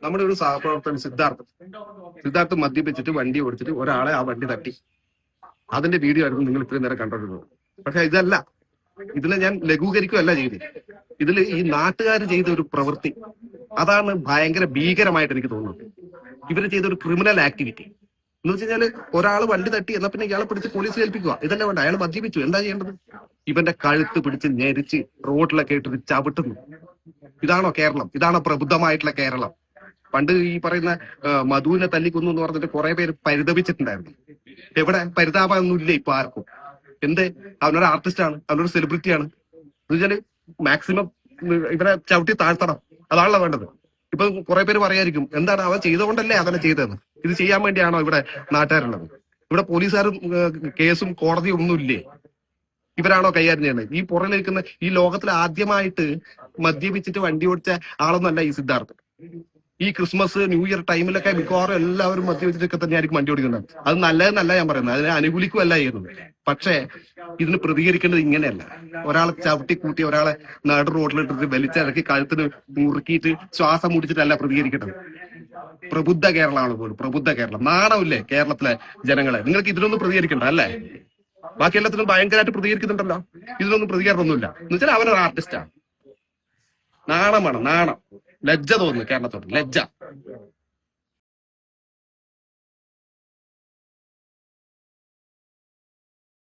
നമ്മുടെ ഒരു സഹപ്രവർത്തകൻ സിദ്ധാർത്ഥ് മദ്യപിച്ചിട്ട് വണ്ടി ഓടിച്ചിട്ട് ഒരാളെ ആ വണ്ടി തട്ടി. അതിന്റെ വീഡിയോ ആയിരുന്നു നിങ്ങൾ ഇത്രയും നേരം കണ്ടിരുന്നത്. പക്ഷെ ഇതല്ല, ഇതിൽ ഞാൻ ലഘൂകരിക്കുകയല്ല ചെയ്തത്. ഇതിൽ ഈ നാട്ടുകാർ ചെയ്ത ഒരു പ്രവൃത്തി, അതാണ് ഭയങ്കര ഭീകരമായിട്ട് എനിക്ക് തോന്നുന്നത്. ഇവര് ചെയ്ത ഒരു ക്രിമിനൽ ആക്ടിവിറ്റി എന്ന് വെച്ച് കഴിഞ്ഞാൽ ഒരാൾ വണ്ടി തട്ടി എന്നാൽ പിന്നെ ഇയാളെ പിടിച്ച് പോലീസിൽ ഏൽപ്പിക്കുക. ഇതന്നെ വേണ്ട. അയാൾ മദ്യപിച്ചു, എന്താ ചെയ്യേണ്ടത്? ഇവന്റെ കഴുത്ത് പിടിച്ച് ഞെരിച്ച് റോഡിലൊക്കെ ഇട്ടിട്ട് ചവിട്ടുന്നു. ഇതാണോ കേരളം? ഇതാണോ പ്രബുദ്ധമായിട്ടുള്ള കേരളം? പണ്ട് ഈ പറയുന്ന മധുവിനെ തല്ലിക്കൊന്നു എന്ന് പറഞ്ഞിട്ട് കുറെ പേര് പരിതപിച്ചിട്ടുണ്ടായിരുന്നു. എവിടെ പരിതാപമൊന്നും ഇല്ല ഇപ്പൊ ആർക്കും. എന്തേ? അവനൊരു ആർട്ടിസ്റ്റാണ്, അവനൊരു സെലിബ്രിറ്റിയാണ്. എന്ന് വെച്ചാല് മാക്സിമം ഇവരെ ചവിട്ടി താഴ്ത്തണം, അതാണല്ലോ വേണ്ടത്. ഇപ്പൊ കുറെ പേര് പറയായിരിക്കും, എന്താണ് അവൻ ചെയ്തുകൊണ്ടല്ലേ അതന്നെ ചെയ്തതെന്ന്. ഇത് ചെയ്യാൻ വേണ്ടിയാണോ ഇവിടെ നാട്ടുകാരുള്ളത്? ഇവിടെ പോലീസുകാരും കേസും കോടതിയും ഒന്നുമില്ലേ? ഇവരാണോ കൈകാര്യം ചെയ്യുന്നത്? ഈ പുറകിലിരിക്കുന്ന ഈ ലോകത്തിൽ ആദ്യമായിട്ട് മദ്യപിച്ചിട്ട് വണ്ടി ഓടിച്ച ആളൊന്നല്ല ഈ സിദ്ധാർത്ഥ്. ഈ ക്രിസ്മസ് ന്യൂ ഇയർ ടൈമിലൊക്കെ മിക്കവാറും എല്ലാവരും മദ്യപിച്ചിട്ടൊക്കെ തന്നെയായിരിക്കും വണ്ടി ഓടിക്കുന്നത്. അത് നല്ലതെന്നല്ല ഞാൻ പറയുന്നത്, അതിനെ അനുകൂലിക്കുകയല്ല ചെയ്യുന്നത്. പക്ഷേ ഇതിന് പ്രതികരിക്കേണ്ടത് ഇങ്ങനെയല്ല. ഒരാളെ ചവിട്ടി കൂട്ടി ഒരാളെ നടു റോഡിലിട്ടിട്ട് വലിച്ചിറക്കി കഴുത്തിന് മുറുക്കിയിട്ട് ശ്വാസം മുടിച്ചിട്ടല്ല പ്രതികരിക്കേണ്ടത്. പ്രബുദ്ധ കേരളമാണ് പോലും, പ്രബുദ്ധ കേരളം. നാണമില്ലേ കേരളത്തിലെ ജനങ്ങളെ? നിങ്ങൾക്ക് ഇതിലൊന്നും പ്രതികരിക്കണ്ട അല്ലേ? ബാക്കി എല്ലാത്തിനും ഭയങ്കരമായിട്ട് പ്രതികരിക്കുന്നുണ്ടല്ലോ. ഇതിലൊന്നും പ്രതികരണമൊന്നുമില്ല. എന്ന് വെച്ചാൽ അവനൊരു ആർട്ടിസ്റ്റാണ്. നാണം വേണം, നാണം. ലജ്ജ തോന്നുന്നു കേരളത്തോട്, ലജ്ജ.